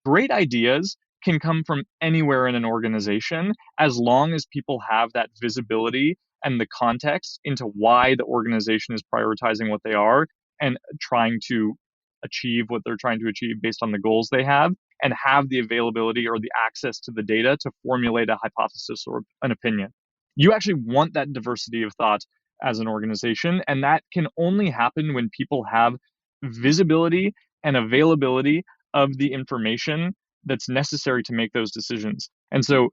Great ideas can come from anywhere in an organization as long as people have that visibility and the context into why the organization is prioritizing what they are and trying to achieve what they're trying to achieve based on the goals they have the availability or the access to the data to formulate a hypothesis or an opinion. You actually want that diversity of thought as an organization, and that can only happen when people have visibility and availability of the information that's necessary to make those decisions. And so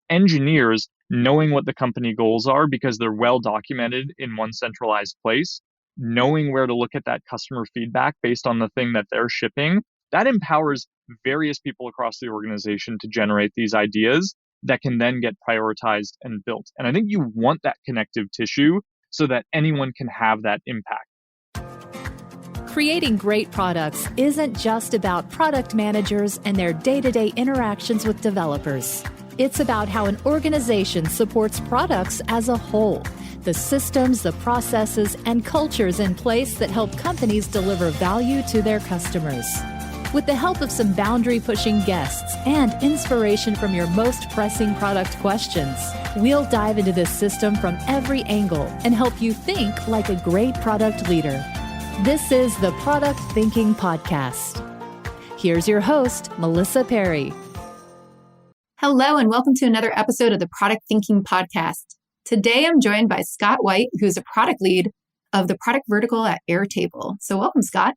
engineers knowing what the company goals are because they're well documented in one centralized place, knowing where to look at that customer feedback based on the thing that they're shipping, that empowers various people across the organization to generate these ideas that can then get prioritized and built. And I think you want that connective tissue so that anyone can have that impact. Creating great products isn't just about product managers and their day-to-day interactions with developers. It's about how an organization supports products as a whole, the systems, the processes, and cultures in place that help companies deliver value to their customers. With the help of some boundary-pushing guests and inspiration from your most pressing product questions, we'll dive into this system from every angle and help you think like a great product leader. This is the Product Thinking Podcast. Here's your host, Melissa Perri. Hello, and welcome to another episode of the Product Thinking Podcast. Today, I'm joined by Scott White, who's a product lead of the product vertical at AirTable. So welcome, Scott.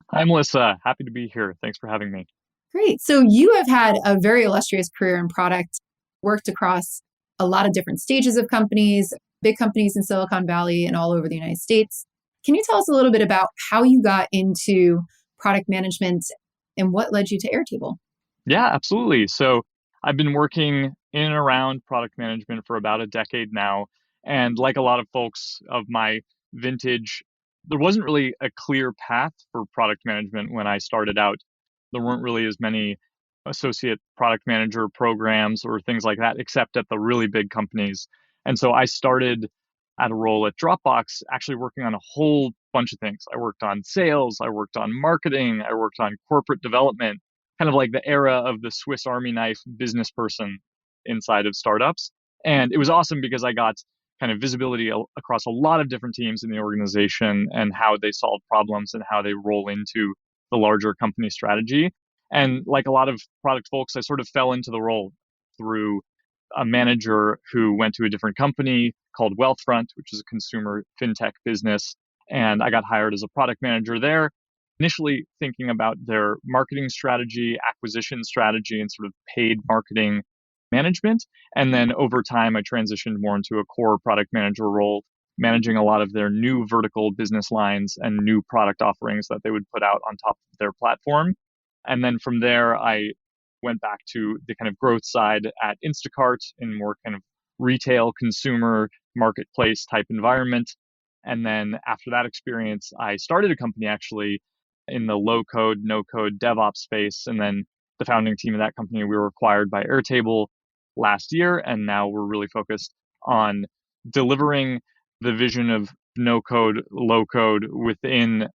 Hi, Melissa. Happy to be here. Thanks for having me. Great. So you have had a very illustrious career in product, worked across a lot of different stages of companies, big companies in Silicon Valley and all over the United States. Can you tell us a little bit about how you got into product management and what led you to Airtable? Yeah, absolutely. So I've been working in and around product management for about a decade now. And like a lot of folks of my vintage, there wasn't really a clear path for product management when I started out. There weren't really as many associate product manager programs or things like that, except at the really big companies. And so I started at a role at Dropbox, actually working on a whole bunch of things. I worked on sales, I worked on marketing, I worked on corporate development, kind of like the era of the Swiss Army knife business person inside of startups. And it was awesome because I got kind of visibility across a lot of different teams in the organization and how they solve problems and how they roll into the larger company strategy. And like a lot of product folks, I sort of fell into the role through a manager who went to a different company called Wealthfront, which is a consumer fintech business. And I got hired as a product manager there, initially thinking about their marketing strategy, acquisition strategy, and sort of paid marketing management. And then over time, I transitioned more into a core product manager role, managing a lot of their new vertical business lines and new product offerings that they would put out on top of their platform. And then from there, I went back to the kind of growth side at Instacart in more kind of retail consumer marketplace type environment. And then after that experience, I started a company actually in the low code, no code DevOps space. And then the founding team of that company, we were acquired by Airtable last year. And now we're really focused on delivering the vision of no code, low code within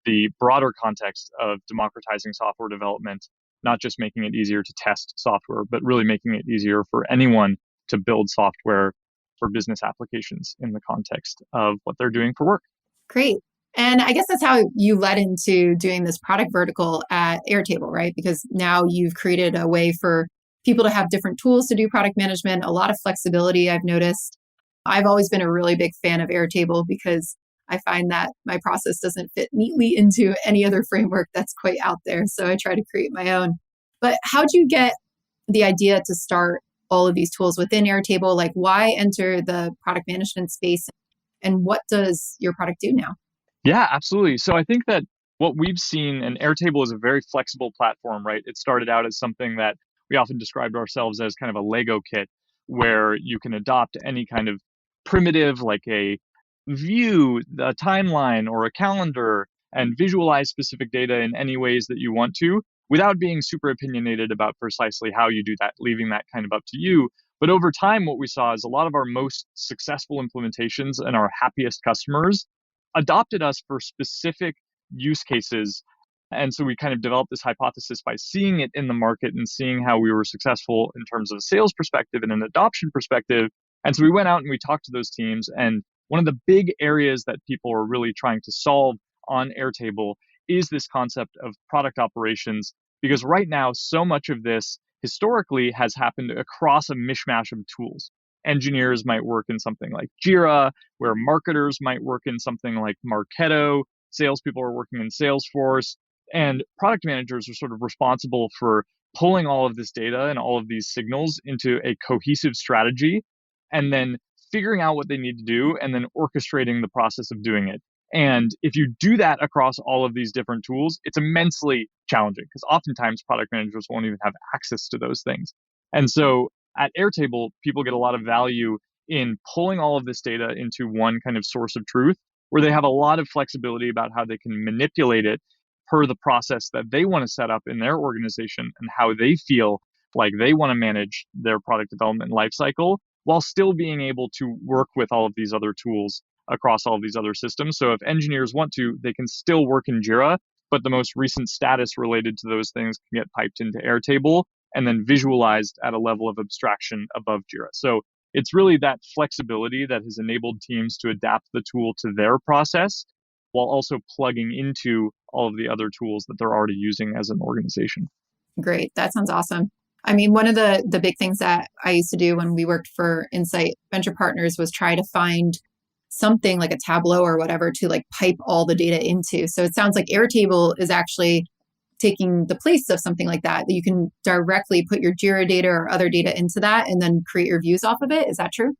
the broader context of democratizing software development, not just making it easier to test software, but really making it easier for anyone to build software for business applications in the context of what they're doing for work. Great. And I guess that's how you led into doing this product vertical at Airtable, right? Because now you've created a way for people to have different tools to do product management, a lot of flexibility, I've noticed. I've always been a really big fan of Airtable because I find that my process doesn't fit neatly into any other framework that's quite out there. So I try to create my own. But how'd you get the idea to start all of these tools within Airtable? Like, why enter the product management space? And what does your product do now? Yeah, absolutely. So I think that what we've seen, and Airtable is a very flexible platform, right? It started out as something that we often described ourselves as kind of a Lego kit where you can adopt any kind of primitive, like a view, a timeline, or a calendar, and visualize specific data in any ways that you want to without being super opinionated about precisely how you do that, leaving that kind of up to you. But over time, what we saw is a lot of our most successful implementations and our happiest customers adopted us for specific use cases And so we kind of developed this hypothesis by seeing it in the market and seeing how we were successful in terms of a sales perspective and an adoption perspective. And so we went out and we talked to those teams. And one of the big areas that people are really trying to solve on Airtable is this concept of product operations, because right now, so much of this historically has happened across a mishmash of tools. Engineers might work in something like Jira, where marketers might work in something like Marketo, salespeople are working in Salesforce, and product managers are sort of responsible for pulling all of this data and all of these signals into a cohesive strategy and then figuring out what they need to do and then orchestrating the process of doing it. And if you do that across all of these different tools, it's immensely challenging because oftentimes product managers won't even have access to those things. And so at Airtable, people get a lot of value in pulling all of this data into one kind of source of truth where they have a lot of flexibility about how they can manipulate it per the process that they want to set up in their organization and how they feel like they want to manage their product development lifecycle while still being able to work with all of these other tools across all of these other systems. So if engineers want to, they can still work in Jira, but the most recent status related to those things can get piped into Airtable and then visualized at a level of abstraction above Jira. So it's really that flexibility that has enabled teams to adapt the tool to their process while also plugging into all of the other tools that they're already using as an organization. Great. That sounds awesome. I mean, one of the big things that I used to do when we worked for Insight Venture Partners was try to find something like a Tableau or whatever to like pipe all the data into. So it sounds like Airtable is actually taking the place of something like that you can directly put your Jira data or other data into that and then create your views off of it. Is that true?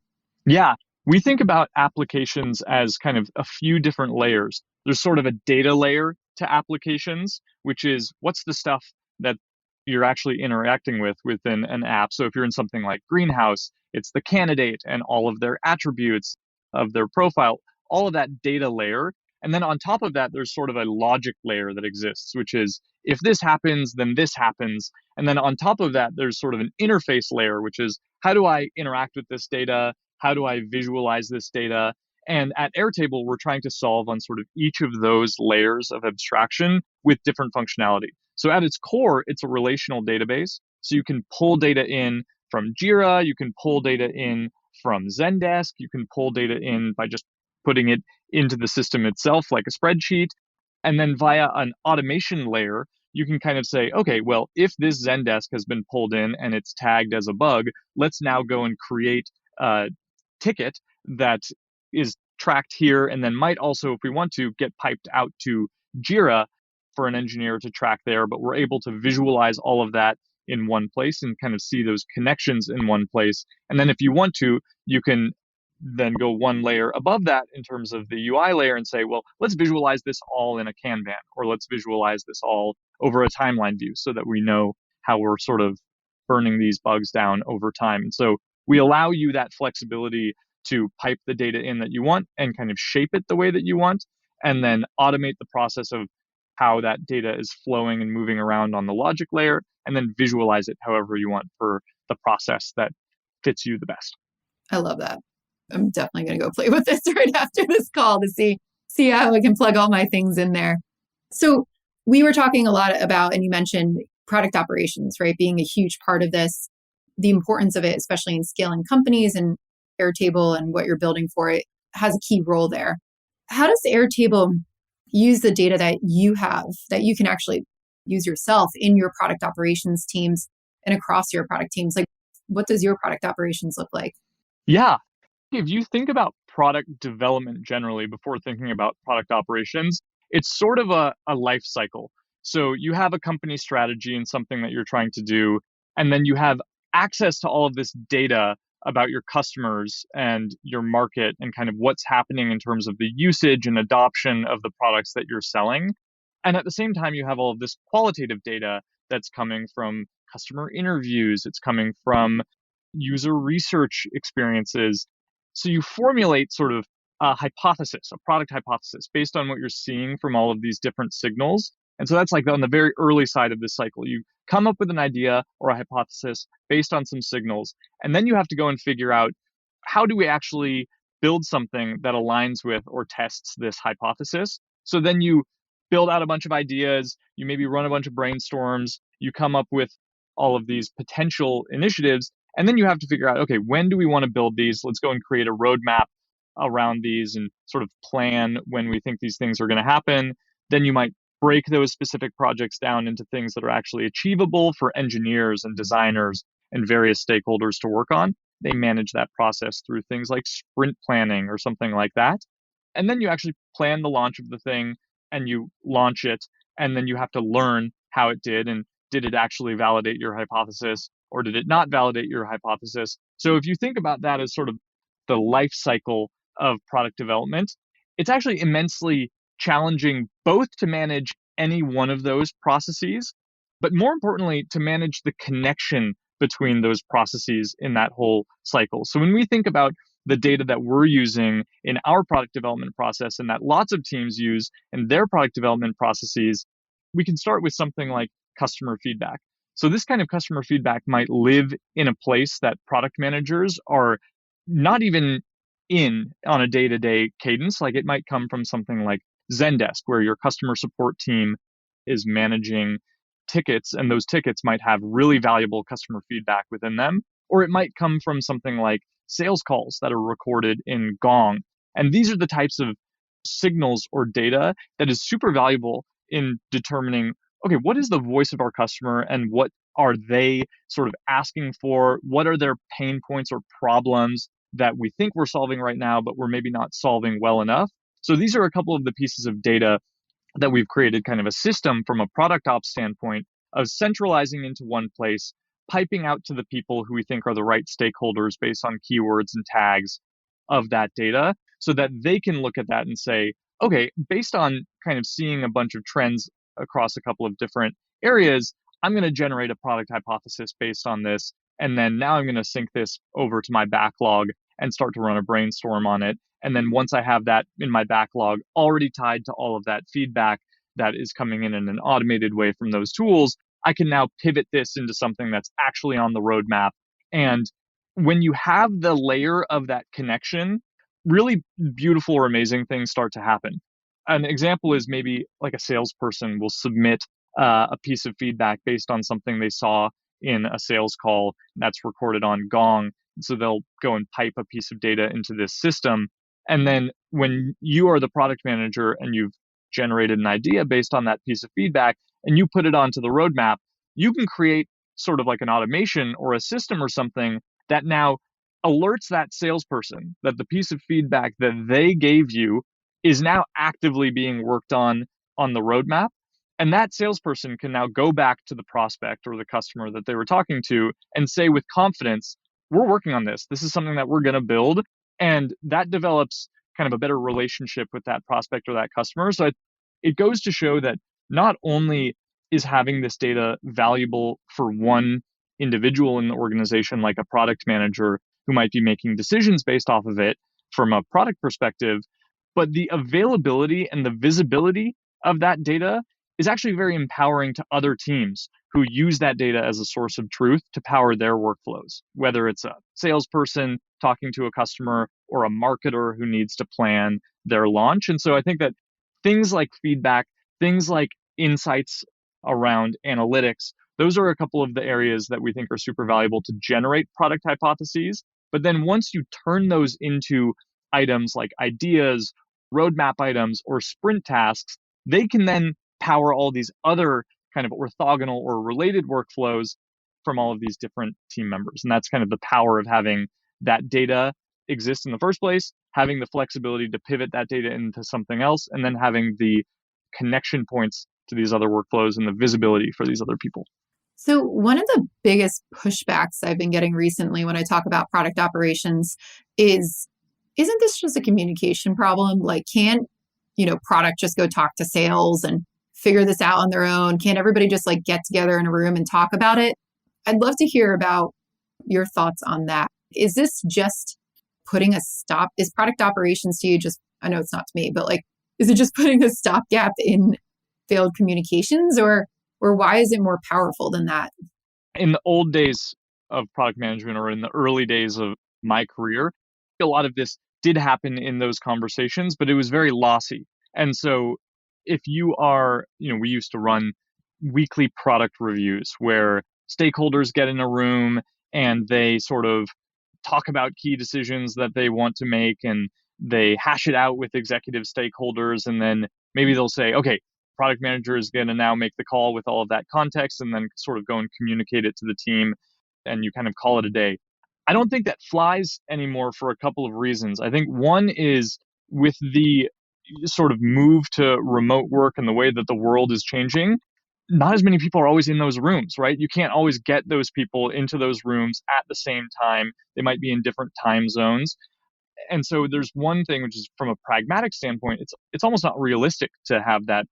Yeah, we think about applications as kind of a few different layers. There's sort of a data layer to applications, which is what's the stuff that you're actually interacting with within an app. So if you're in something like Greenhouse, it's the candidate and all of their attributes of their profile, all of that data layer. And then on top of that, there's sort of a logic layer that exists, which is if this happens, then this happens. And then on top of that, there's sort of an interface layer, which is how do I interact with this data? How do I visualize this data? And at Airtable, we're trying to solve on sort of each of those layers of abstraction with different functionality. So at its core, it's a relational database. So you can pull data in from Jira, you can pull data in from Zendesk, you can pull data in by just putting it into the system itself like a spreadsheet. And then via an automation layer, you can kind of say, okay, well, if this Zendesk has been pulled in and it's tagged as a bug, let's now go and create a ticket that is tracked here and then might also, if we want to, get piped out to Jira for an engineer to track there. But we're able to visualize all of that in one place and kind of see those connections in one place. And then if you want to, you can then go one layer above that in terms of the UI layer and say, well, let's visualize this all in a Kanban, or let's visualize this all over a timeline view so that we know how we're sort of burning these bugs down over time. And so we allow you that flexibility to pipe the data in that you want and kind of shape it the way that you want, and then automate the process of how that data is flowing and moving around on the logic layer, and then visualize it however you want for the process that fits you the best. I love that. I'm definitely going to go play with this right after this call to see how I can plug all my things in there. So we were talking a lot about, and you mentioned product operations, right? Being a huge part of this, the importance of it, especially in scaling companies, and Airtable and what you're building for it has a key role there. How does Airtable use the data that you have that you can actually use yourself in your product operations teams and across your product teams? Like, what does your product operations look like? Yeah. If you think about product development generally before thinking about product operations, it's sort of a life cycle. So you have a company strategy and something that you're trying to do, and then you have access to all of this data about your customers and your market and kind of what's happening in terms of the usage and adoption of the products that you're selling. And at the same time, you have all of this qualitative data that's coming from customer interviews, it's coming from user research experiences. So you formulate sort of a hypothesis, a product hypothesis based on what you're seeing from all of these different signals. And so that's like on the very early side of this cycle. You come up with an idea or a hypothesis based on some signals, and then you have to go and figure out how do we actually build something that aligns with or tests this hypothesis. So then you build out a bunch of ideas, you maybe run a bunch of brainstorms, you come up with all of these potential initiatives, and then you have to figure out, okay, when do we want to build these? Let's go and create a roadmap around these and sort of plan when we think these things are going to happen. Then you might break those specific projects down into things that are actually achievable for engineers and designers and various stakeholders to work on. They manage that process through things like sprint planning or something like that. And then you actually plan the launch of the thing and you launch it. And then you have to learn how it did. And did it actually validate your hypothesis or did it not validate your hypothesis? So if you think about that as sort of the life cycle of product development, it's actually immensely challenging both to manage any one of those processes, but more importantly, to manage the connection between those processes in that whole cycle. So when we think about the data that we're using in our product development process and that lots of teams use in their product development processes, we can start with something like customer feedback. So this kind of customer feedback might live in a place that product managers are not even in on a day-to-day cadence. Like it might come from something like Zendesk, where your customer support team is managing tickets, and those tickets might have really valuable customer feedback within them. Or it might come from something like sales calls that are recorded in Gong. And these are the types of signals or data that is super valuable in determining, okay, what is the voice of our customer and what are they sort of asking for? What are their pain points or problems that we think we're solving right now, but we're maybe not solving well enough? So these are a couple of the pieces of data that we've created kind of a system from a product ops standpoint of centralizing into one place, piping out to the people who we think are the right stakeholders based on keywords and tags of that data so that they can look at that and say, okay, based on kind of seeing a bunch of trends across a couple of different areas, I'm going to generate a product hypothesis based on this. And then now I'm going to sync this over to my backlog and start to run a brainstorm on it. And then once I have that in my backlog already tied to all of that feedback that is coming in an automated way from those tools, I can now pivot this into something that's actually on the roadmap. And when you have the layer of that connection, really beautiful or amazing things start to happen. An example is maybe like a salesperson will submit a piece of feedback based on something they saw in a sales call that's recorded on Gong. So they'll go and pipe a piece of data into this system. And then when you are the product manager and you've generated an idea based on that piece of feedback and you put it onto the roadmap, you can create sort of like an automation or a system or something that now alerts that salesperson that the piece of feedback that they gave you is now actively being worked on the roadmap. And that salesperson can now go back to the prospect or the customer that they were talking to and say with confidence, we're working on this. This is something that we're going to build. And that develops kind of a better relationship with that prospect or that customer. So it goes to show that not only is having this data valuable for one individual in the organization, like a product manager who might be making decisions based off of it from a product perspective, but the availability and the visibility of that data is actually very empowering to other teams who use that data as a source of truth to power their workflows, whether it's a salesperson talking to a customer or a marketer who needs to plan their launch. And so I think that things like feedback, things like insights around analytics, those are a couple of the areas that we think are super valuable to generate product hypotheses. But then once you turn those into items like ideas, roadmap items, or sprint tasks, they can then power all these other kind of orthogonal or related workflows from all of these different team members. And that's kind of the power of having that data exist in the first place, having the flexibility to pivot that data into something else, and then having the connection points to these other workflows and the visibility for these other people. So one of the biggest pushbacks I've been getting recently when I talk about product operations is, isn't this just a communication problem? Like, can't, product just go talk to sales and figure this out on their own? Can't everybody just like get together in a room and talk about it? I'd love to hear about your thoughts on that. Is this just putting a stop? Is product operations to you just, I know it's not to me, but like, is it just putting a stopgap in failed communications, or why is it more powerful than that? In the old days of product management or in the early days of my career, a lot of this did happen in those conversations, but it was very lossy. And so if you are, we used to run weekly product reviews where stakeholders get in a room and they sort of talk about key decisions that they want to make, and they hash it out with executive stakeholders, and then maybe they'll say, okay, product manager is going to now make the call with all of that context and then sort of go and communicate it to the team, and you kind of call it a day. I don't think that flies anymore for a couple of reasons. I think one is with the sort of move to remote work and the way that the world is changing, not as many people are always in those rooms, right? You can't always get those people into those rooms at the same time. They might be in different time zones. And so there's one thing, which is from a pragmatic standpoint, it's almost not realistic to have that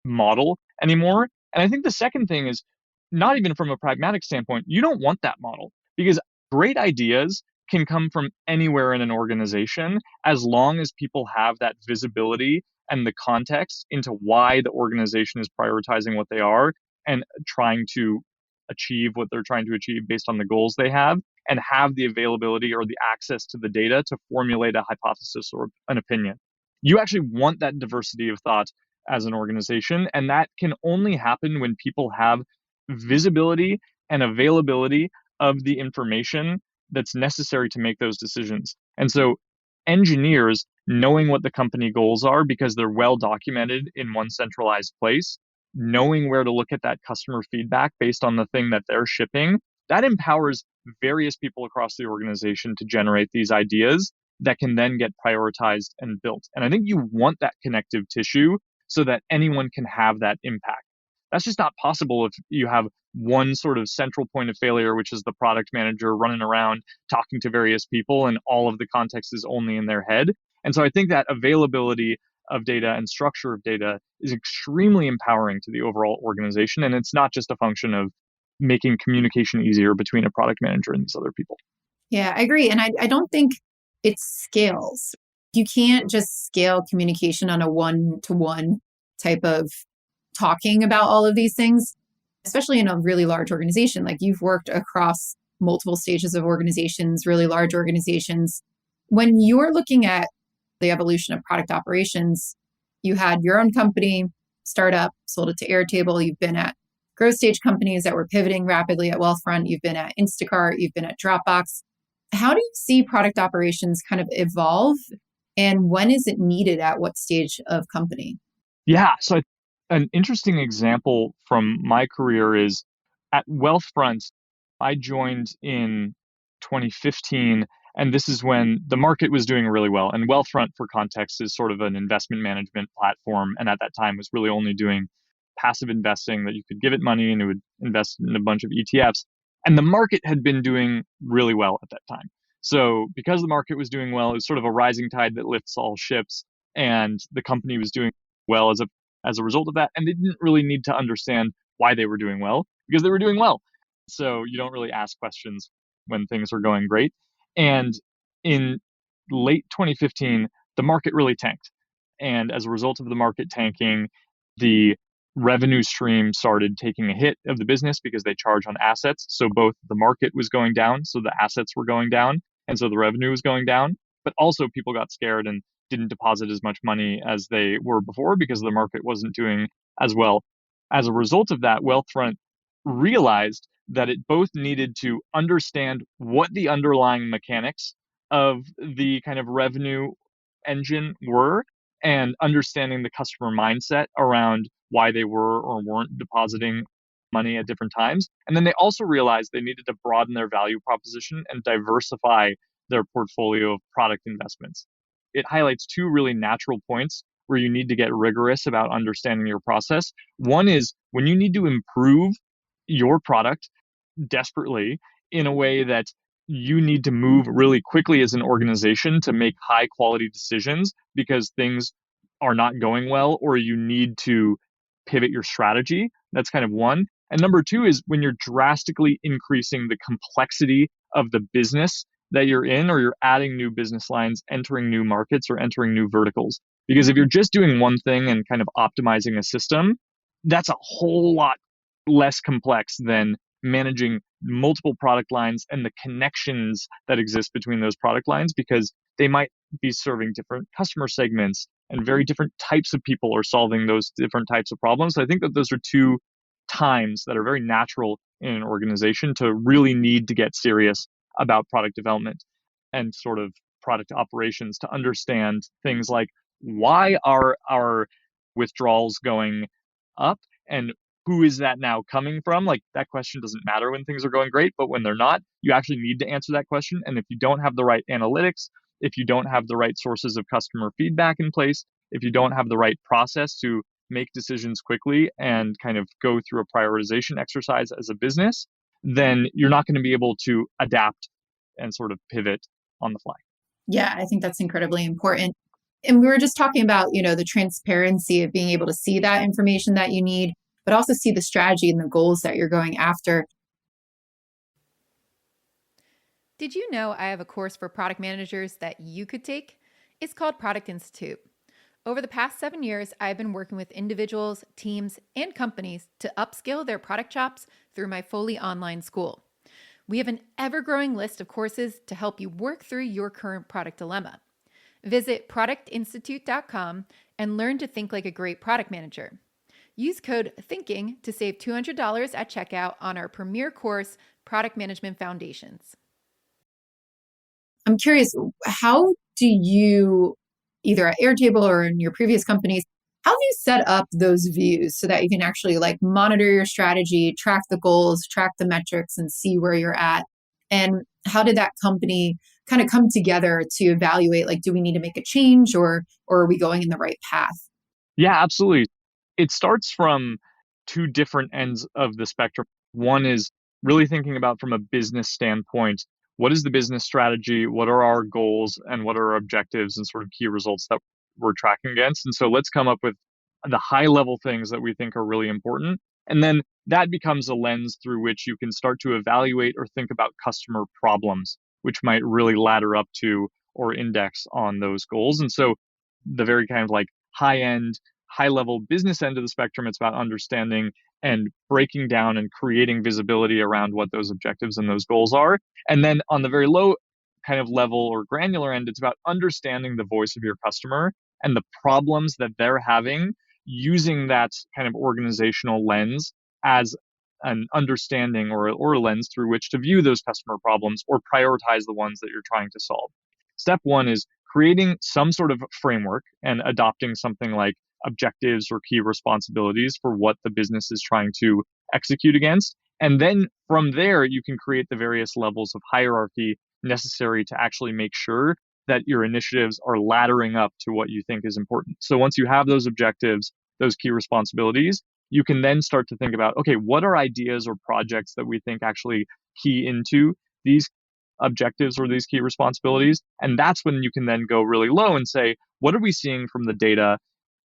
model anymore. And I think the second thing is, not even from a pragmatic standpoint, you don't want that model, because great ideas can come from anywhere in an organization as long as people have that visibility and the context into why the organization is prioritizing what they are and trying to achieve what they're trying to achieve based on the goals they have the availability or the access to the data to formulate a hypothesis or an opinion. You actually want that diversity of thought as an organization, and that can only happen when people have visibility and availability of the information that's necessary to make those decisions. And so engineers knowing what the company goals are because they're well documented in one centralized place, knowing where to look at that customer feedback based on the thing that they're shipping, that empowers various people across the organization to generate these ideas that can then get prioritized and built. And I think you want that connective tissue so that anyone can have that impact. That's just not possible if you have one sort of central point of failure, which is the product manager running around talking to various people and all of the context is only in their head. And so I think that availability of data and structure of data is extremely empowering to the overall organization. And it's not just a function of making communication easier between a product manager and these other people. Yeah, I agree. And I don't think it scales. You can't just scale communication on a one-to-one type of talking about all of these things, especially in a really large organization. Like, you've worked across multiple stages of organizations, really large organizations. When you're looking at the evolution of product operations, you had your own company, startup, sold it to AirTable. You've been at growth stage companies that were pivoting rapidly at Wealthfront. You've been at Instacart. You've been at Dropbox. How do you see product operations kind of evolve? And when is it needed at what stage of company? Yeah. So an interesting example from my career is at Wealthfront, I joined in 2015, and this is when the market was doing really well. And Wealthfront, for context, is sort of an investment management platform. And at that time was really only doing passive investing, that you could give it money and it would invest in a bunch of ETFs. And the market had been doing really well at that time. So because the market was doing well, it was sort of a rising tide that lifts all ships. And the company was doing well as a result of that. And they didn't really need to understand why they were doing well, because they were doing well. So you don't really ask questions when things are going great. And in late 2015, the market really tanked. And as a result of the market tanking, the revenue stream started taking a hit of the business because they charge on assets. So both the market was going down, so the assets were going down, and so the revenue was going down. But also people got scared and didn't deposit as much money as they were before because the market wasn't doing as well. As a result of that, Wealthfront realized that it both needed to understand what the underlying mechanics of the kind of revenue engine were, and understanding the customer mindset around why they were or weren't depositing money at different times. And then they also realized they needed to broaden their value proposition and diversify their portfolio of product investments. It highlights two really natural points where you need to get rigorous about understanding your process. One is when you need to improve your product desperately in a way that you need to move really quickly as an organization to make high quality decisions because things are not going well, or you need to pivot your strategy. That's kind of one. And number two is when you're drastically increasing the complexity of the business that you're in, or you're adding new business lines, entering new markets, or entering new verticals. Because if you're just doing one thing and kind of optimizing a system, that's a whole lot less complex than managing multiple product lines and the connections that exist between those product lines, because they might be serving different customer segments and very different types of people are solving those different types of problems. So I think that those are two times that are very natural in an organization to really need to get serious about product development and sort of product operations, to understand things like, why are our withdrawals going up, and who is that now coming from? Like, that question doesn't matter when things are going great, but when they're not, you actually need to answer that question. And if you don't have the right analytics, if you don't have the right sources of customer feedback in place, if you don't have the right process to make decisions quickly and kind of go through a prioritization exercise as a business, then you're not going to be able to adapt and sort of pivot on the fly. Yeah, I think that's incredibly important. And we were just talking about, the transparency of being able to see that information that you need, but also see the strategy and the goals that you're going after. Did you know I have a course for product managers that you could take? It's called Product Institute. Over the past 7 years, I've been working with individuals, teams, and companies to upskill their product chops through my fully online school. We have an ever-growing list of courses to help you work through your current product dilemma. Visit productinstitute.com and learn to think like a great product manager. Use code THINKING to save $200 at checkout on our premier course, Product Management Foundations. I'm curious, how do you, either at Airtable or in your previous companies, how do you set up those views so that you can actually monitor your strategy, track the goals, track the metrics, and see where you're at? And how did that company kind of come together to evaluate, do we need to make a change, or are we going in the right path? Yeah, absolutely. It starts from two different ends of the spectrum. One is really thinking about, from a business standpoint, what is the business strategy? What are our goals, and what are our objectives and sort of key results that we're tracking against? And so let's come up with the high level things that we think are really important. And then that becomes a lens through which you can start to evaluate or think about customer problems, which might really ladder up to or index on those goals. And so the very kind of high end, high level business end of the spectrum, it's about understanding and breaking down and creating visibility around what those objectives and those goals are. And then on the very low kind of level or granular end, it's about understanding the voice of your customer and the problems that they're having, using that kind of organizational lens as an understanding or a lens through which to view those customer problems or prioritize the ones that you're trying to solve. Step one is creating some sort of framework and adopting something like objectives or key responsibilities for what the business is trying to execute against. And then from there, you can create the various levels of hierarchy necessary to actually make sure that your initiatives are laddering up to what you think is important. So once you have those objectives, those key responsibilities, you can then start to think about, okay, what are ideas or projects that we think actually key into these objectives or these key responsibilities? And that's when you can then go really low and say, what are we seeing from the data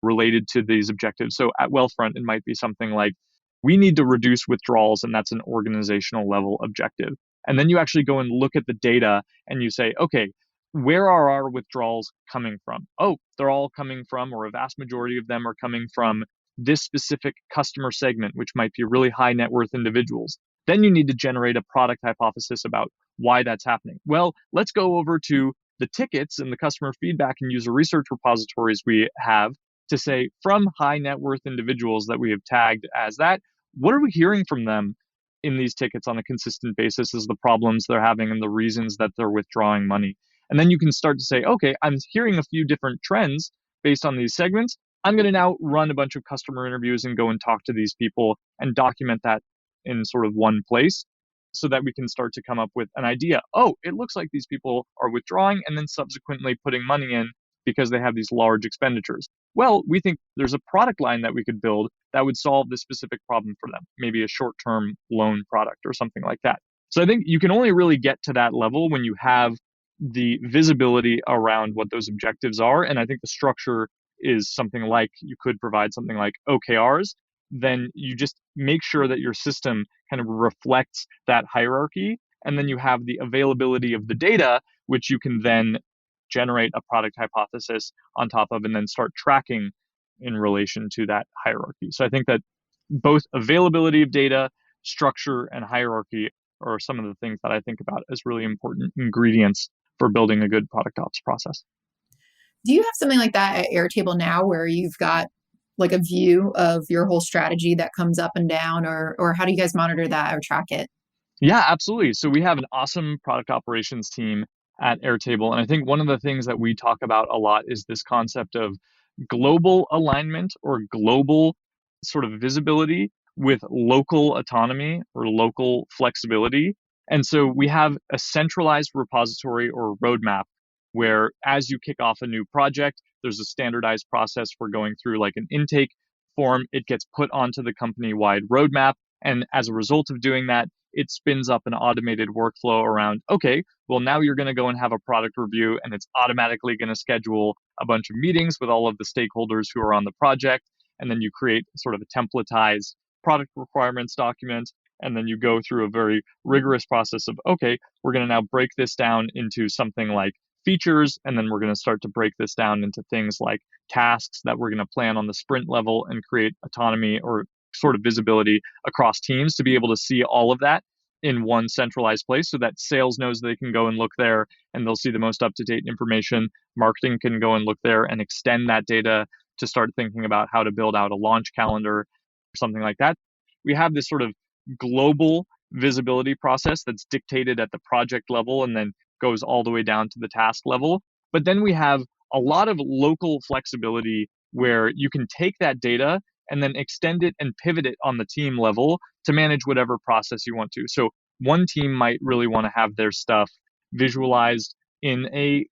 related to these objectives? So at Wealthfront, it might be something like, we need to reduce withdrawals, and that's an organizational level objective. And then you actually go and look at the data and you say, okay, where are our withdrawals coming from? Oh, they're all coming from, or a vast majority of them are coming from this specific customer segment, which might be really high net worth individuals. Then you need to generate a product hypothesis about why that's happening. Well, let's go over to the tickets and the customer feedback and user research repositories we have to say, from high net worth individuals that we have tagged as that, what are we hearing from them in these tickets on a consistent basis as the problems they're having and the reasons that they're withdrawing money? And then you can start to say, okay, I'm hearing a few different trends based on these segments. I'm going to now run a bunch of customer interviews and go and talk to these people and document that in sort of one place so that we can start to come up with an idea. Oh, it looks like these people are withdrawing and then subsequently putting money in because they have these large expenditures. Well, we think there's a product line that we could build that would solve this specific problem for them, maybe a short-term loan product or something like that. So I think you can only really get to that level when you have the visibility around what those objectives are. And I think the structure is something like, you could provide something like OKRs. Then you just make sure that your system kind of reflects that hierarchy. And then you have the availability of the data, which you can then generate a product hypothesis on top of and then start tracking in relation to that hierarchy. So I think that both availability of data, structure, and hierarchy are some of the things that I think about as really important ingredients for building a good product ops process. Do you have something like that at Airtable now where you've got like a view of your whole strategy that comes up and down, or how do you guys monitor that or track it? Yeah, absolutely. So we have an awesome product operations team at Airtable. And I think one of the things that we talk about a lot is this concept of global alignment or global sort of visibility with local autonomy or local flexibility. And so we have a centralized repository or roadmap where as you kick off a new project, there's a standardized process for going through like an intake form. It gets put onto the company wide roadmap. And as a result of doing that, it spins up an automated workflow around, okay, well, now you're going to go and have a product review, and it's automatically going to schedule a bunch of meetings with all of the stakeholders who are on the project. And then you create sort of a templatized product requirements document. And then you go through a very rigorous process of, okay, we're going to now break this down into something like features. And then we're going to start to break this down into things like tasks that we're going to plan on the sprint level and create autonomy or sort of visibility across teams to be able to see all of that in one centralized place so that sales knows they can go and look there and they'll see the most up-to-date information. Marketing can go and look there and extend that data to start thinking about how to build out a launch calendar or something like that. We have this sort of global visibility process that's dictated at the project level and then goes all the way down to the task level. But then we have a lot of local flexibility where you can take that data and then extend it and pivot it on the team level to manage whatever process you want to. So one team might really want to have their stuff visualized in a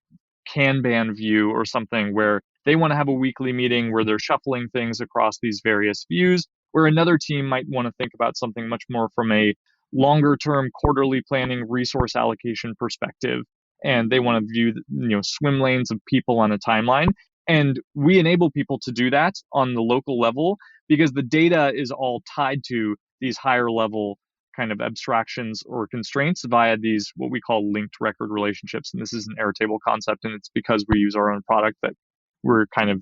Kanban view or something where they want to have a weekly meeting where they're shuffling things across these various views, where another team might want to think about something much more from a longer term quarterly planning resource allocation perspective. And they want to view, swim lanes of people on a timeline. And we enable people to do that on the local level because the data is all tied to these higher level kind of abstractions or constraints via these what we call linked record relationships. And this is an Airtable concept, and it's because we use our own product that we're kind of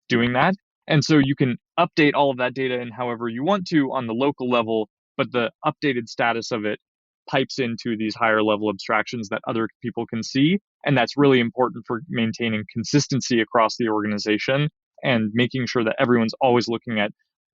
doing that. And so you can update all of that data in however you want to on the local level, but the updated status of it pipes into these higher level abstractions that other people can see. And that's really important for maintaining consistency across the organization and making sure that everyone's always looking at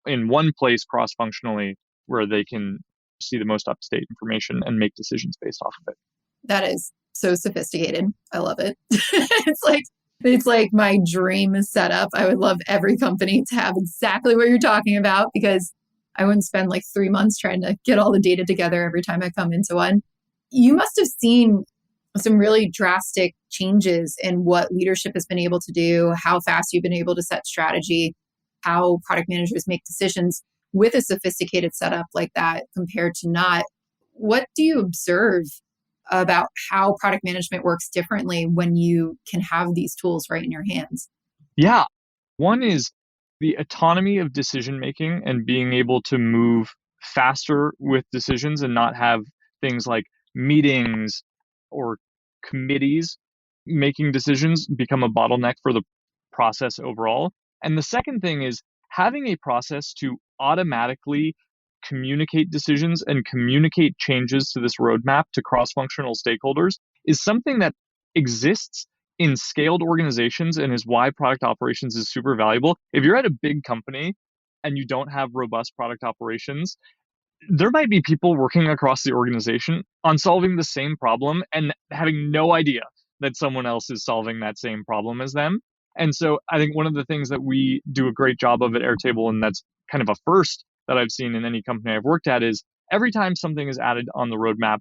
in one place cross functionally where they can see the most up to date information and make decisions based off of it. That is so sophisticated. I love it. It's like my dream setup. I would love every company to have exactly what you're talking about because I wouldn't spend like 3 months trying to get all the data together every time I come into one. You must have seen some really drastic changes in what leadership has been able to do, how fast you've been able to set strategy, how product managers make decisions with a sophisticated setup like that compared to not. What do you observe about how product management works differently when you can have these tools right in your hands? Yeah. One is the autonomy of decision making and being able to move faster with decisions and not have things like meetings or committees making decisions become a bottleneck for the process overall. And the second thing is having a process to automatically communicate decisions and communicate changes to this roadmap to cross-functional stakeholders is something that exists in scaled organizations and is why product operations is super valuable. If you're at a big company and you don't have robust product operations, there might be people working across the organization on solving the same problem and having no idea that someone else is solving that same problem as them. And so I think one of the things that we do a great job of at Airtable, and that's kind of a first that I've seen in any company I've worked at, is every time something is added on the roadmap,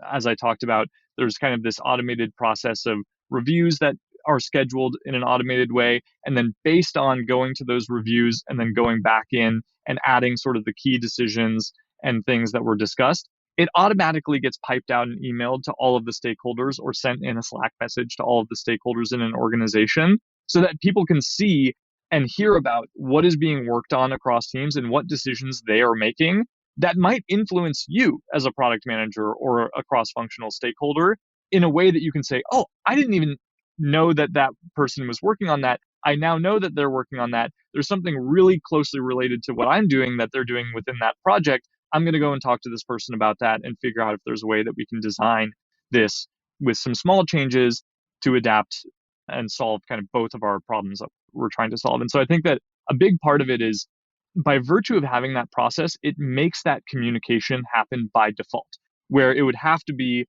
as I talked about, there's kind of this automated process of reviews that are scheduled in an automated way. And then based on going to those reviews and then going back in and adding sort of the key decisions and things that were discussed, it automatically gets piped out and emailed to all of the stakeholders or sent in a Slack message to all of the stakeholders in an organization so that people can see and hear about what is being worked on across teams and what decisions they are making that might influence you as a product manager or a cross-functional stakeholder in a way that you can say, oh, I didn't even know that that person was working on that. I now know that they're working on that. There's something really closely related to what I'm doing that they're doing within that project. I'm going to go and talk to this person about that and figure out if there's a way that we can design this with some small changes to adapt and solve kind of both of our problems that we're trying to solve. And so I think that a big part of it is by virtue of having that process, it makes that communication happen by default, where it would have to be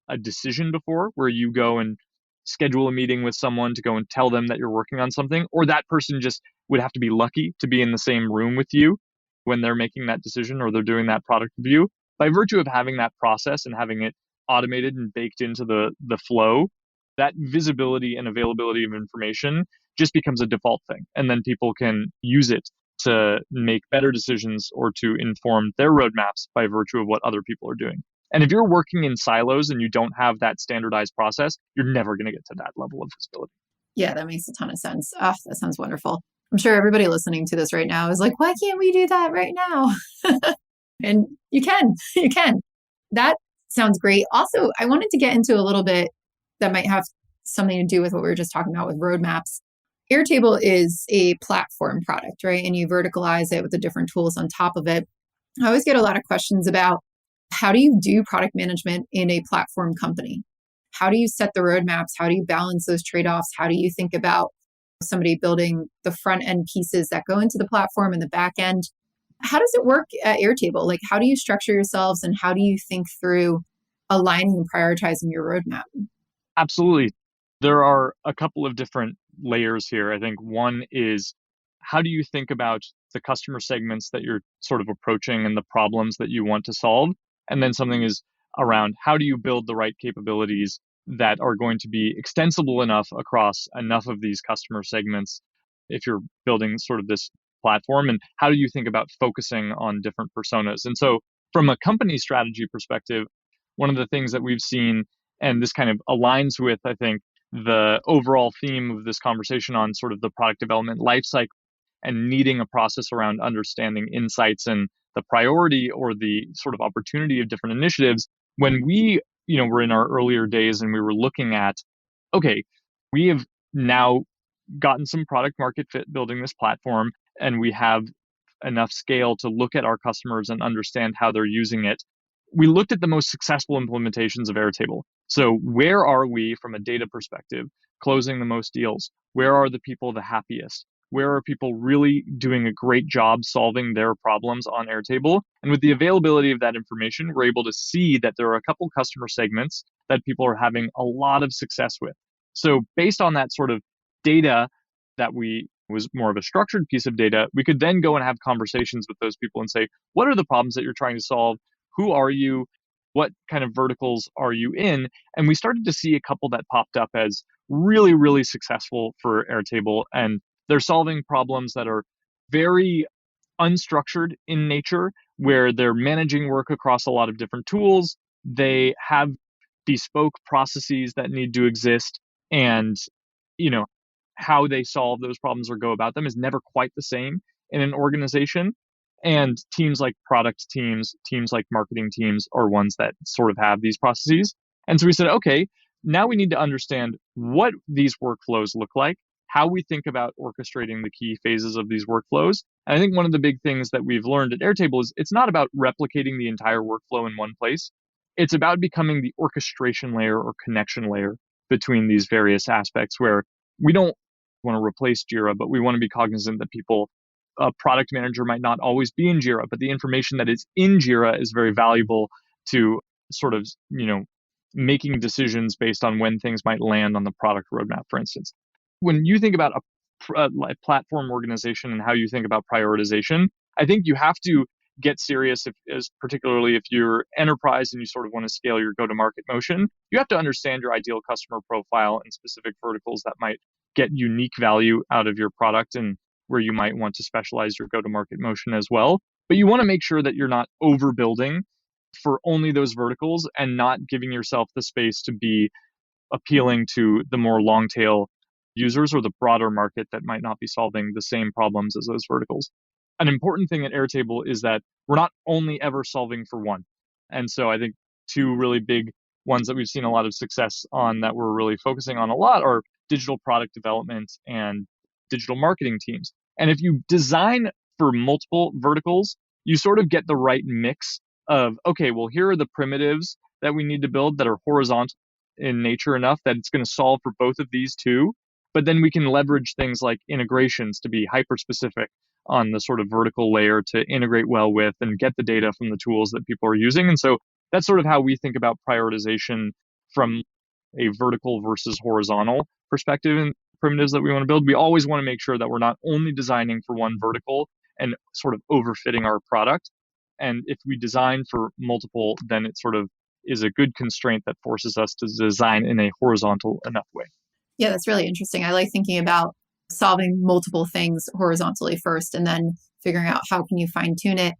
a decision before, where you go and schedule a meeting with someone to go and tell them that you're working on something, or that person just would have to be lucky to be in the same room with you when they're making that decision or they're doing that product review. By virtue of having that process and having it automated and baked into the flow, that visibility and availability of information just becomes a default thing. And then people can use it to make better decisions or to inform their roadmaps by virtue of what other people are doing. And if you're working in silos and you don't have that standardized process, you're never going to get to that level of visibility. Yeah, that makes a ton of sense. Oh, that sounds wonderful. I'm sure everybody listening to this right now is like, why can't we do that right now? And you can. That sounds great. Also, I wanted to get into a little bit that might have something to do with what we were just talking about with roadmaps. Airtable is a platform product, right? And you verticalize it with the different tools on top of it. I always get a lot of questions about how do you do product management in a platform company? How do you set the roadmaps? How do you balance those trade-offs? How do you think about somebody building the front end pieces that go into the platform and the back end? How does it work at Airtable? Like, how do you structure yourselves and how do you think through aligning and prioritizing your roadmap? Absolutely. There are a couple of different layers here. I think one is, how do you think about the customer segments that you're sort of approaching and the problems that you want to solve? And then something is around, how do you build the right capabilities that are going to be extensible enough across enough of these customer segments if you're building sort of this platform? And how do you think about focusing on different personas? And so from a company strategy perspective, one of the things that we've seen, and this kind of aligns with, I think, the overall theme of this conversation on sort of the product development lifecycle and needing a process around understanding insights and the priority or the sort of opportunity of different initiatives. When we, were in our earlier days and we were looking at, okay, we have now gotten some product market fit building this platform, and we have enough scale to look at our customers and understand how they're using it. We looked at the most successful implementations of Airtable. So where are we from a data perspective, closing the most deals? Where are the people the happiest? Where are people really doing a great job solving their problems on Airtable? And with the availability of that information, we're able to see that there are a couple customer segments that people are having a lot of success with. So based on that sort of data that was more of a structured piece of data, we could then go and have conversations with those people and say, what are the problems that you're trying to solve? Who are you? What kind of verticals are you in? And we started to see a couple that popped up as really, really successful for Airtable. And they're solving problems that are very unstructured in nature, where they're managing work across a lot of different tools. They have bespoke processes that need to exist. And, how they solve those problems or go about them is never quite the same in an organization. And teams like product teams, teams like marketing teams are ones that sort of have these processes. And so we said, okay, now we need to understand what these workflows look like, how we think about orchestrating the key phases of these workflows. And I think one of the big things that we've learned at Airtable is it's not about replicating the entire workflow in one place. It's about becoming the orchestration layer or connection layer between these various aspects, where we don't want to replace Jira, but we want to be cognizant that a product manager might not always be in Jira, but the information that is in Jira is very valuable to sort of, making decisions based on when things might land on the product roadmap, for instance. When you think about a platform organization and how you think about prioritization, I think you have to get serious, particularly if you're enterprise and you sort of want to scale your go-to-market motion. You have to understand your ideal customer profile and specific verticals that might get unique value out of your product and where you might want to specialize your go-to-market motion as well. But you want to make sure that you're not overbuilding for only those verticals and not giving yourself the space to be appealing to the more long tail users or the broader market that might not be solving the same problems as those verticals. An important thing at Airtable is that we're not only ever solving for one. And so I think two really big ones that we've seen a lot of success on that we're really focusing on a lot are digital product development and digital marketing teams. And if you design for multiple verticals, you sort of get the right mix of, okay, well, here are the primitives that we need to build that are horizontal in nature enough that it's going to solve for both of these two. But then we can leverage things like integrations to be hyper specific on the sort of vertical layer to integrate well with and get the data from the tools that people are using. And so that's sort of how we think about prioritization from a vertical versus horizontal perspective in primitives that we want to build. We always want to make sure that we're not only designing for one vertical and sort of overfitting our product. And if we design for multiple, then it sort of is a good constraint that forces us to design in a horizontal enough way. Yeah, that's really interesting. I like thinking about solving multiple things horizontally first and then figuring out how can you fine tune it.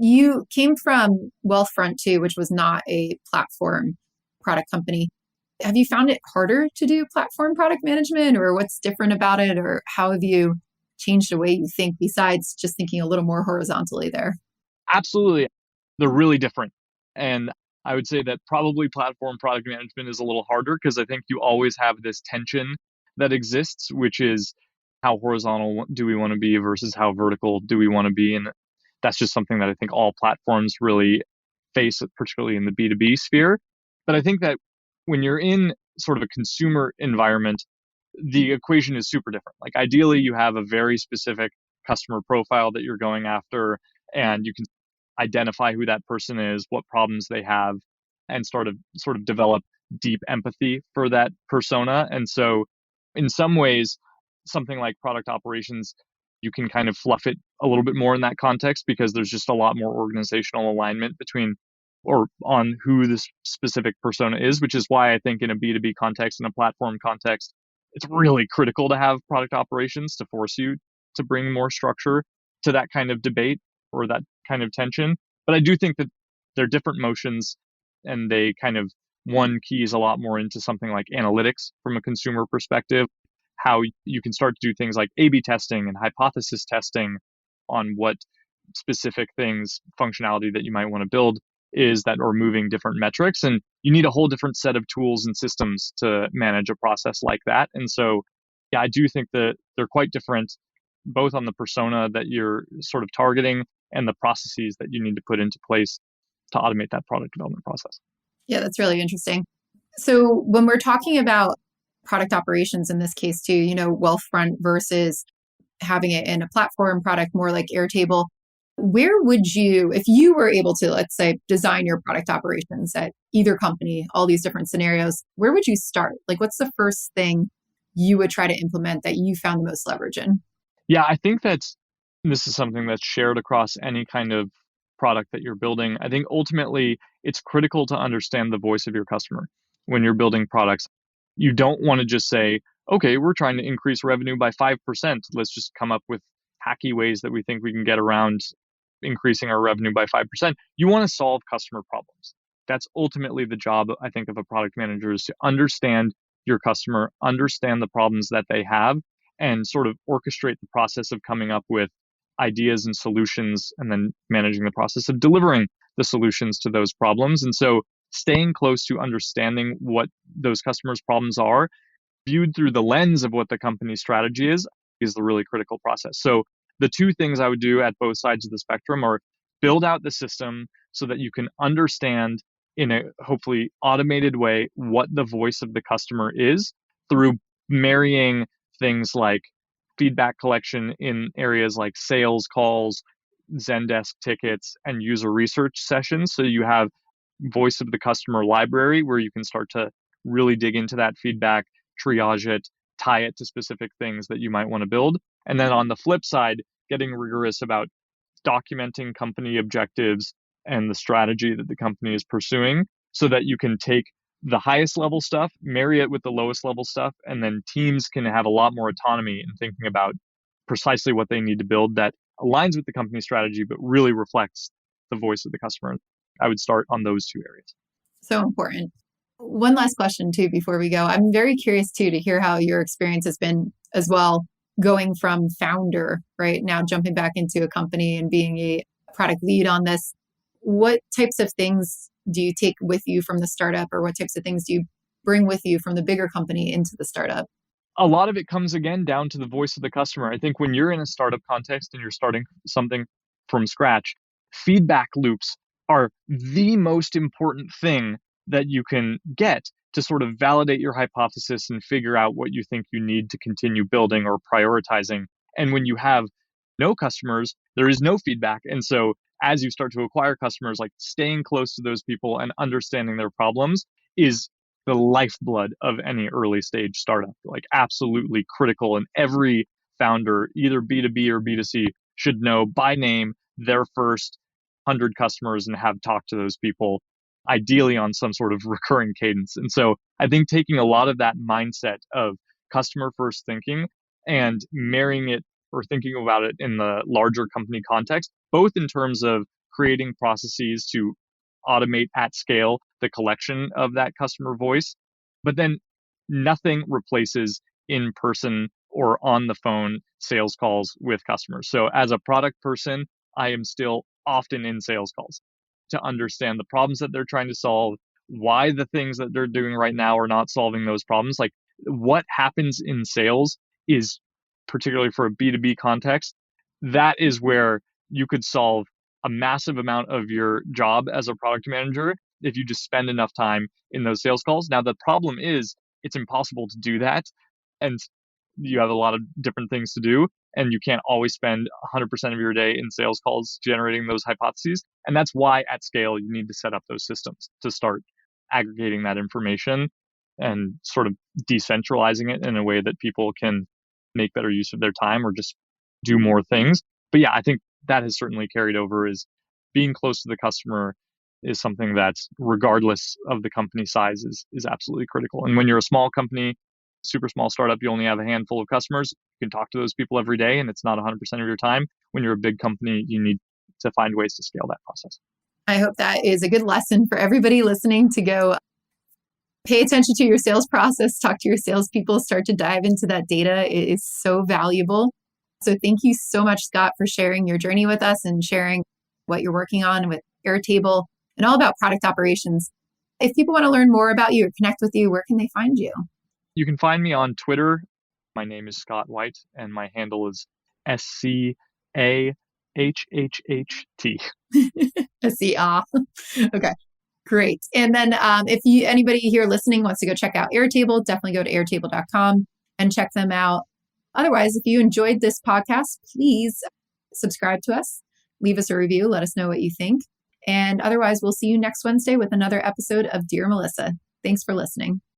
You came from Wealthfront too, which was not a platform product company. Have you found it harder to do platform product management, or what's different about it, or how have you changed the way you think besides just thinking a little more horizontally there? Absolutely. They're really different. And I would say that probably platform product management is a little harder because I think you always have this tension that exists, which is how horizontal do we want to be versus how vertical do we want to be. And that's just something that I think all platforms really face, particularly in the B2B sphere. But I think that when you're in sort of a consumer environment, the equation is super different. Like ideally, you have a very specific customer profile that you're going after, and you can identify who that person is, what problems they have, and sort of develop deep empathy for that persona. And so in some ways, something like product operations, you can kind of fluff it a little bit more in that context because there's just a lot more organizational alignment between or on who this specific persona is, which is why I think in a B2B context, in a platform context, it's really critical to have product operations to force you to bring more structure to that kind of debate or that kind of tension. But I do think that they're different motions and they kind of one keys a lot more into something like analytics from a consumer perspective, how you can start to do things like A/B testing and hypothesis testing on what specific things, functionality that you might want to build is that are moving different metrics. And you need a whole different set of tools and systems to manage a process like that. And so, yeah, I do think that they're quite different, both on the persona that you're sort of targeting and the processes that you need to put into place to automate that product development process. Yeah, that's really interesting. So when we're talking about product operations in this case too, Wealthfront versus having it in a platform product more like Airtable, where would you, if you were able to, let's say, design your product operations at either company, all these different scenarios, where would you start? Like, what's the first thing you would try to implement that you found the most leverage in? Yeah, I think this is something that's shared across any kind of product that you're building. I think ultimately it's critical to understand the voice of your customer when you're building products. You don't want to just say, okay, we're trying to increase revenue by 5%. Let's just come up with hacky ways that we think we can get around increasing our revenue by 5%. You want to solve customer problems. That's ultimately the job, I think, of a product manager is to understand your customer, understand the problems that they have, and sort of orchestrate the process of coming up with ideas and solutions and then managing the process of delivering the solutions to those problems. And so staying close to understanding what those customers' problems are, viewed through the lens of what the company's strategy is the really critical process. So the two things I would do at both sides of the spectrum are build out the system so that you can understand in a hopefully automated way what the voice of the customer is through marrying things like feedback collection in areas like sales calls, Zendesk tickets, and user research sessions. So you have voice of the customer library where you can start to really dig into that feedback, triage it, tie it to specific things that you might want to build. And then on the flip side, getting rigorous about documenting company objectives and the strategy that the company is pursuing so that you can take the highest level stuff, marry it with the lowest level stuff, and then teams can have a lot more autonomy in thinking about precisely what they need to build that aligns with the company strategy, but really reflects the voice of the customer. I would start on those two areas. So important. One last question too before we go. I'm very curious too to hear how your experience has been as well, going from founder, right now jumping back into a company and being a product lead on this. What types of things do you take with you from the startup, or what types of things do you bring with you from the bigger company into the startup? A lot of it comes again down to the voice of the customer. I think when you're in a startup context and you're starting something from scratch, feedback loops are the most important thing that you can get to sort of validate your hypothesis and figure out what you think you need to continue building or prioritizing. And when you have no customers, there is no feedback. And so as you start to acquire customers, like staying close to those people and understanding their problems is the lifeblood of any early stage startup, like absolutely critical. And every founder, either B2B or B2C, should know by name their first 100 customers and have talked to those people, ideally on some sort of recurring cadence. And so I think taking a lot of that mindset of customer first thinking and marrying it or thinking about it in the larger company context, both in terms of creating processes to automate at scale the collection of that customer voice, but then nothing replaces in person or on the phone sales calls with customers. So as a product person, I am still often in sales calls to understand the problems that they're trying to solve, why the things that they're doing right now are not solving those problems. Like what happens in sales is, particularly for a B2B context, that is where you could solve a massive amount of your job as a product manager if you just spend enough time in those sales calls. Now, the problem is it's impossible to do that. And you have a lot of different things to do. And you can't always spend 100% of your day in sales calls generating those hypotheses. And that's why at scale, you need to set up those systems to start aggregating that information and sort of decentralizing it in a way that people can make better use of their time or just do more things. But yeah, I think that has certainly carried over. Is being close to the customer is something that, regardless of the company size, is absolutely critical. And when you're a small company, super small startup, you only have a handful of customers. You can talk to those people every day and it's not 100% of your time. When you're a big company, you need to find ways to scale that process. I hope that is a good lesson for everybody listening to go pay attention to your sales process, talk to your salespeople, start to dive into that data. It is so valuable. So thank you so much, Scott, for sharing your journey with us and sharing what you're working on with Airtable and all about product operations. If people want to learn more about you or connect with you, where can they find you? You can find me on Twitter. My name is Scott White, and my handle is SCAHHHT. Okay, great. And then if anybody here listening wants to go check out Airtable, definitely go to airtable.com and check them out. Otherwise, if you enjoyed this podcast, please subscribe to us, leave us a review, let us know what you think. And otherwise, we'll see you next Wednesday with another episode of Dear Melissa. Thanks for listening.